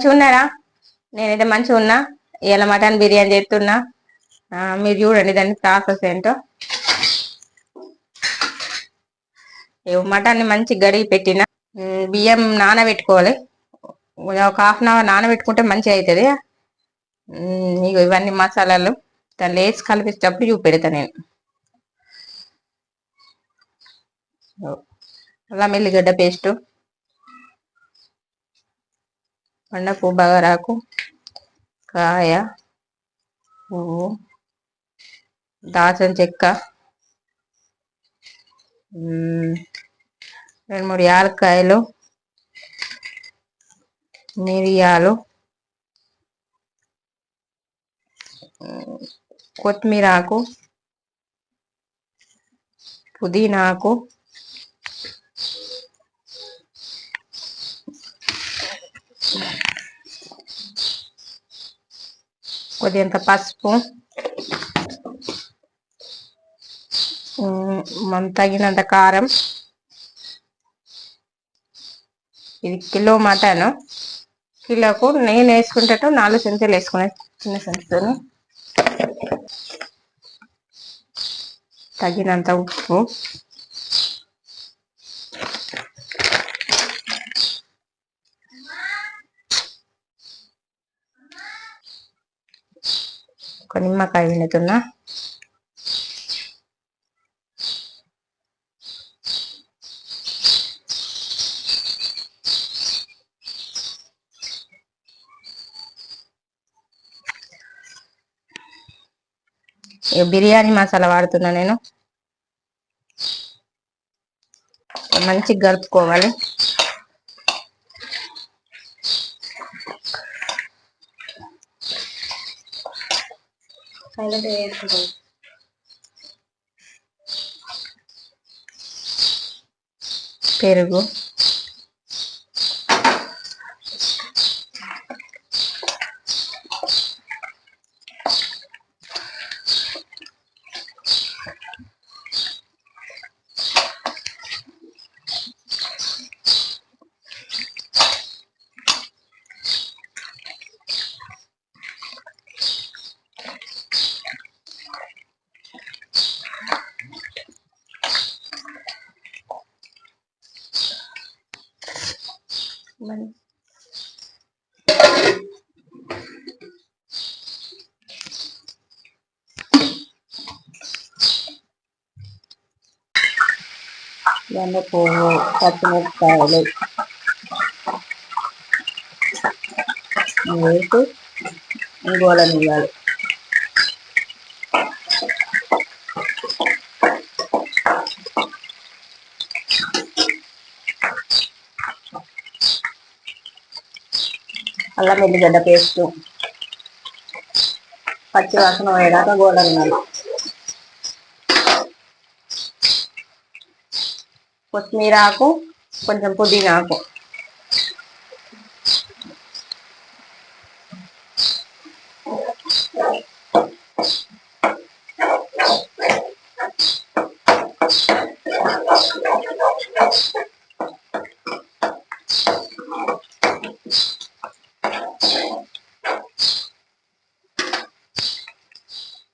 మంచిగా ఉన్నారా? నేనైతే మంచిగా ఉన్నా. ఇవాళ మటన్ బిర్యానీ చేస్తున్నా. మీరు చూడండి దాని ప్రాసెస్ ఏంటో. మటన్ని మంచి గడిగి పెట్టిన. బియ్యం నానబెట్టుకోవాలి. ఒక హాఫ్ అన్ అవర్ నానబెట్టుకుంటే మంచిగా అవుతుంది. ఇవన్నీ మసాలాలు దాన్ని వేసి కలిపేటప్పుడు చూపెడతా నేను. అల్లం ఎల్లిగడ్డ పేస్టు, పండపు బగారాకు, కాయ, పువ్వు, దాల్చిన చెక్క, 2-3 యాలక్కాయలు, మిరియాలు, కొత్తిమీర ఆకు, పుదీనాకు, కొద్దింత పసుపు, తగినంత కారం. ఇది కిలో మటన్. కిలోకు నేను వేసుకుంటట్టు 4 చెంచాలు వేసుకునే, చిన్న చెంచాని. తగినంత ఉప్పు, ఒక నిమ్మకాయ పిండుతున్నా. బిర్యానీ మసాలా వాడుతున్నా నేను. మంచిగా కలుపుకోవాలి. పెరుగు, పువ్వు, పచ్చిమిరపకాయలు వేసి గోలనివ్వాలి. అల్లం ఎల్లిగడ్డ పేస్టు పచ్చి వాసన పోయేదాకా గోలనివ్వాలి. కొత్తిమీర ఆకు, కొంచెం పుదీనా ఆకు,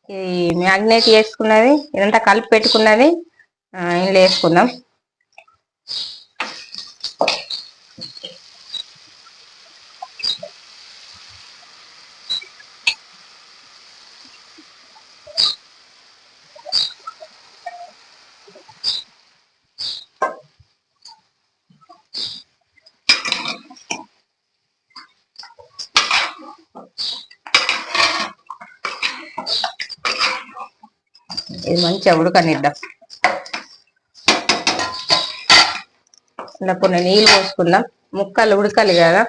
ఈ మ్యాగ్నేట్ చేసుకున్నది ఇదంతా కలిపి పెట్టుకున్నది ఇందులో వేసుకుందాం. ఇది మంచిగా ఉడకనిద్దాం. కొన్ని నీళ్ళు పోసుకుందాం. ముక్కలు ఉడకాలి కదా.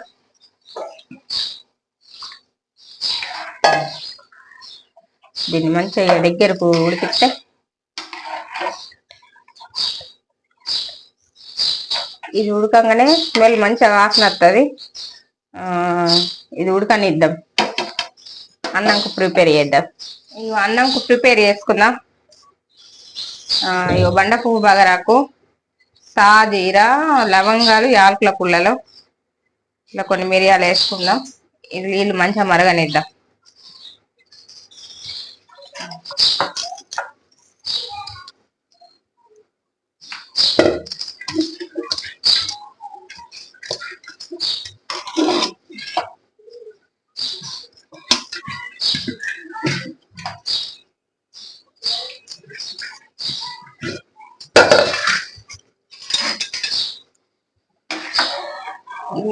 దీన్ని మంచిగా దగ్గరకు ఉడికిస్తే ఇది ఉడకంగానే స్మెల్ మంచిగా వాసన వస్తుంది. ఇది ఉడకనిద్దాం. అన్నంకు ప్రిపేర్ చేద్దాం. ఇక అన్నంకు ప్రిపేర్ చేసుకుందాం. ఇక బండ పువ్వు బగరాకు, సాజీర, లవంగాలు, యాలకుల పుల్లలు, ఇలా కొన్ని మిరియాలు వేసుకుందాం. ఇది నీళ్ళు మంచిగా మరగనిద్దాం.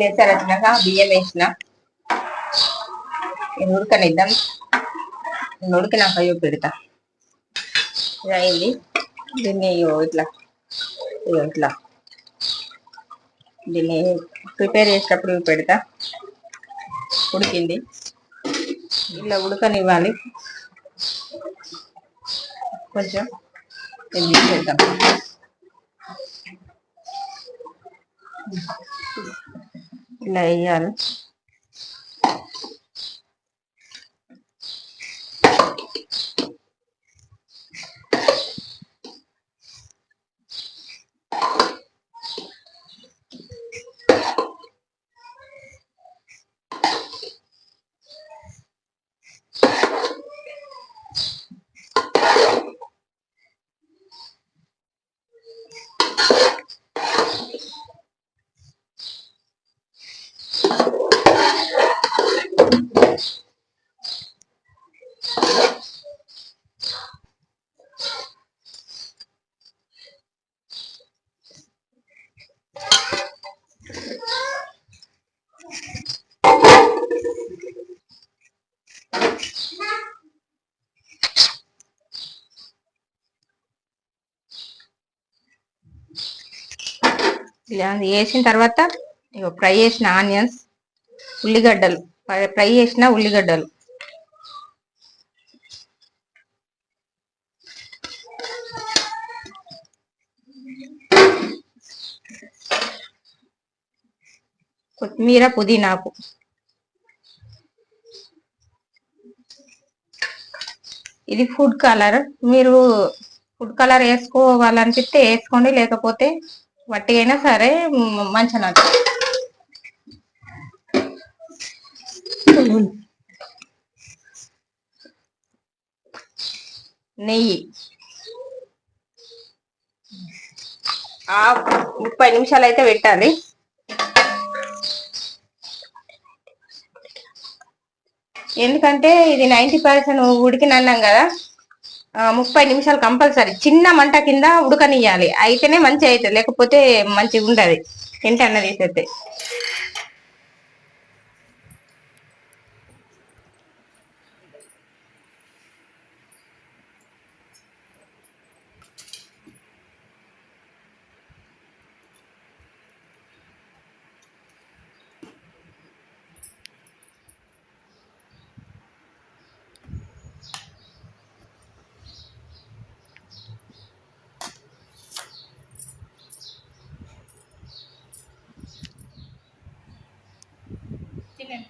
మెత్తగా వచ్చినాక బియ్యం వేసిన ఉడకనిద్దాం. ఉడికినాక పెడతా. ఇది అయింది. దీన్ని ఇట్లా దీన్ని ప్రిపేర్ చేసేటప్పుడు పెడతా. ఉడికింది, ఇలా ఉడకనివ్వాలి. కొంచెం తీసేద్దాం. ఇలా వేయాలి. ఇలా వేసిన తర్వాత ఫ్రై చేసిన ఆనియన్స్, ఉల్లిగడ్డలు, ఫ్రై చేసిన ఉల్లిగడ్డలు కొత్తిమీర, పుదీనాకు, ఇది ఫుడ్ కలర్. మీరు ఫుడ్ కలర్ వేసుకోవాలనిపిస్తే వేసుకోండి, లేకపోతే వట్టి అయినా సరే మంచిగా. నెయ్యి 30 నిమిషాలు అయితే పెట్టాలి. ఎందుకంటే ఇది 90% ఉడికినన్నాం కదా, 30 నిమిషాలు కంపల్సరీ చిన్న మంట కింద ఉడకనియాలి. అయితేనే మంచిగా అవుతుంది, లేకపోతే మంచిగా ఉండదు. తింటే అన్న తీసేస్తే చికెన్